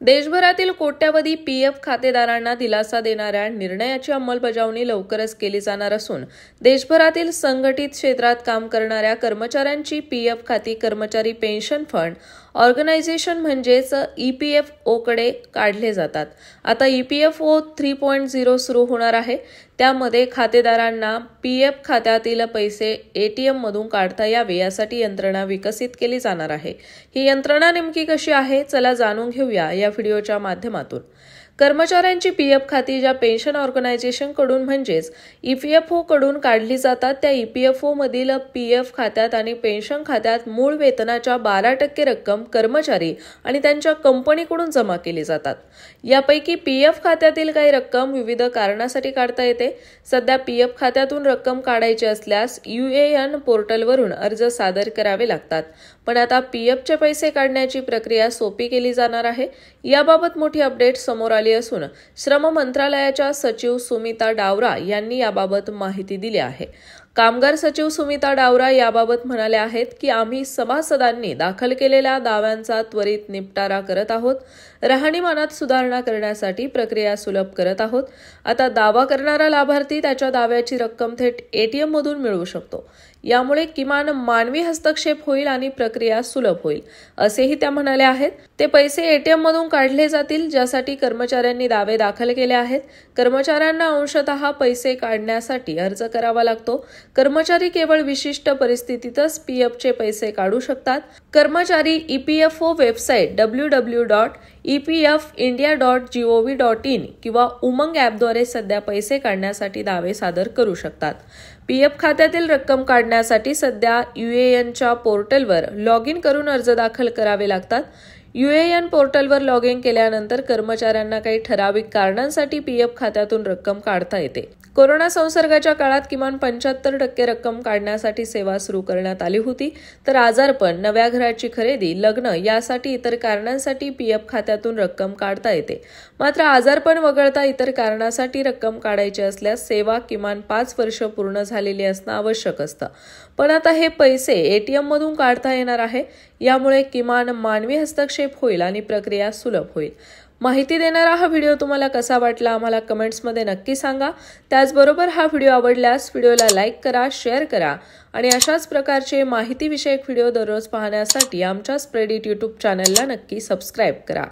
देशभरातील कोट्यावधी पीएफ खातेदारांना दिलासा देणाऱ्या निर्णयाची अंमलबजावणी लवकरच केली जाणार असून देशभरातील संघटित क्षेत्रात काम करणाऱ्या कर्मचाऱ्यांची पीएफ खाती कर्मचारी पेन्शन फंड ऑर्गनायझेशन म्हणजेच ईपीएफओकडे काढले जातात। आता ईपीएफओ 3.0 सुरू होणार आहे। त्यामध्ये खातेदारांना पीएफ खात्यातील पैसे एटीएम मधून काढता यावे यासाठी यंत्रणा विकसित केली जाणार आहे। ही यंत्रणा नेमकी कशी आहे चला जाणून घेऊया या व्हिडिओच्या माध्यमातून। कर्मचाऱ्यांची पीएफ खाती ज्या पेन्शन ऑर्गनायझेशन कडून म्हणजेच ईपीएफओ कडून काढली जातात त्या ईपीएफओ मधील पीएफ खात्यात आणि पेन्शन खात्यात मूळ वेतनाच्या 12% रक्कम कर्मचारी आणि त्यांच्या कंपनीकडून जमा केली जातात। यापैकी पीएफ खात्यातील काही रक्कम विविध कारणासाठी काढता येते। सध्या पीएफ खात्यातून रक्कम काढायची असल्यास यूएएन पोर्टलवरून अर्ज सादर करावे लागतात, पण आता पीएफचे पैसे काढण्याची प्रक्रिया सोपी केली जाणार आहे। याबाबत मोठी अपडेट समोर आली असून श्रम मंत्रालयाच्या सचिव सुमिता डावरा यांनी याबाबत माहिती दिली आहे। कामगार सचिव सुमिता डावरा याबाबत म्हणाले आहेत की आम्ही सभासदांनी दाखल केलेल्या दाव्यांचा त्वरित निपटारा करत आहोत। राहणीमानात सुधारणा करण्यासाठी प्रक्रिया सुलभ करत आहोत। आता दावा करणारा लाभार्थी त्याच्या दाव्याची रक्कम थेट एटीएम मधून मिळवू शकतो। यामुळे किमान मानवी हस्तक्षेप होईल आणि प्रक्रिया सुलभ होईल असेही त्या म्हणाल्या आहेत। ते पैसे एटीएम मधून काढले जातील ज्यासाठी कर्मचाऱ्यांनी दावे दाखल केले आहेत। कर्मचाऱ्यांना अंशतः पैसे काढण्यासाठी अर्ज करावा लागतो। कर्मचारी केवळ विशिष्ट परिस्थितीतच पीएफचे पैसे काढू शकतात। कर्मचारी ईपीएफओ वेबसाईट www.epfindia.gov.in किंवा उमंग ॲपद्वारे सध्या पैसे काढण्यासाठी दावे सादर करू शकतात। पीएफ खात्यातील रक्कम काढण्यासाठी सध्या यूएएनच्या पोर्टलवर लॉग इन करून अर्ज दाखल करावे लागतात। यूएएन पोर्टलवर लॉग इन केल्यानंतर कर्मचाऱ्यांना काही ठराविक कारणांसाठी पीएफ खात्यातून रक्कम काढता येते। कोरोना संसर्गाच्या काळात किमान 75% रक्कम काढण्यासाठी सेवा सुरू करण्यात आली होती, तर आजारपण, नव्या घराची खरेदी, लग्न यासाठी इतर कारणांसाठी पीएफ खात्यातून रक्कम काढता येते। मात्र आजारपण वगळता इतर कारणासाठी रक्कम काढायची असल्यास सेवा किमान 5 वर्ष पूर्ण झालेली असणं आवश्यक असतं। पण आता हे पैसे एटीएम मधून काढता येणार आहे। यामुळे किमान मानवी हस्तक्षेप होईल आणि प्रक्रिया सुलभ होईल। माहिती देणारा हा व्हिडिओ तुम्हाला कसा वाटला आम्हाला कमेंट्समध्ये नक्की सांगा। त्याचबरोबर हा व्हिडिओ आवडल्यास व्हिडिओला लाईक करा, शेअर करा आणि अशाच प्रकारचे माहिती विषयक व्हिडिओ दररोज पाहण्यासाठी आमच्या स्प्रेड इट यूट्यूब चॅनलला नक्की सबस्क्राईब करा।